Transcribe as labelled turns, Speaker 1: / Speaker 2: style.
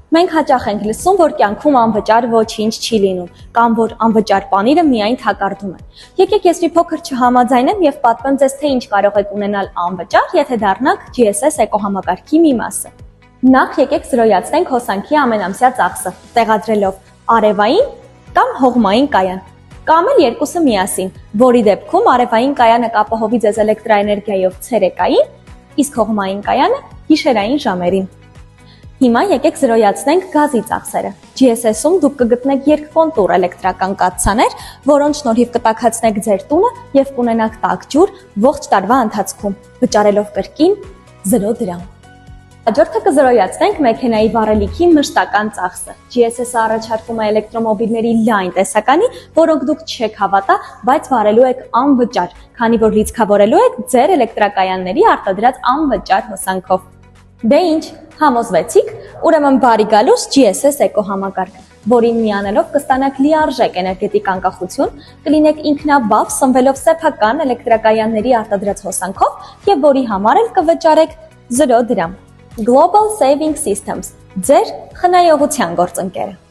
Speaker 1: Մենք հաճախ ենք լսում, որ կյանքում անվճար ոչինչ չի լինում, կամ որ անվճար պանիրը միայն թակարդում է։ Եկեք ես մի փոքր չհամաձայնեմ եւ պատմեմ ձեզ, թե ինչ կարող եք ունենալ անվճար, եթե դառնաք GSS էկոհամակարգի մի մասը։ Նախ եկեք զրոյացնենք հոսանքի ամենամսյա ծախսը, տեղադրելով արևային կամ հողմային կայան, կամ էլ երկուսը միասին, որի դեպքում արևային կայանը կապահովի ձեզ էլեկտրաէներգիայով ցերեկային, իսկ հողմային կայանը գիշերային ժամերին։ Հիմա եկեք զրոյացնենք գազի ծախսերը։ GSS-ում դուք կգտնեք երկկոնտուր էլեկտրական կաթսաներ, որոնց շնորհիվ կտաքացնեք ձեր տունը եւ կունենաք տաք ջուր ողջ տարվա ընթացքում, վճարելով կրկին 0 դրամ։ Հաջորդը կզրոյացնենք մեքենայի վառելիքի մշտական ծախսը։ GSS-ը առաջարկում է էլեկտրոմոբիլների լայն տեսականի, որոնք դուք չեք հավատա, բայց վառելու եք անվճար, քանի որ լիցքավորելու եք ձեր էլեկտրակայանների արտադրած անվճար հոսանքով։ Դե ինչ, համոզվեցիք, ուրեմն բարի գալուս GSS էկոհամակարգ, որին միանալով կստանաք լիարժեք էներգետիկ անկախություն, կլինեք ինքնաբավ սնվելով սեփական էլեկտրակայանների արտադրած հոսանքով եւ որի համար էլ կվճարեք 0 դրամ։ Global Saving Systems, ձեր խնայողության գործընկերը։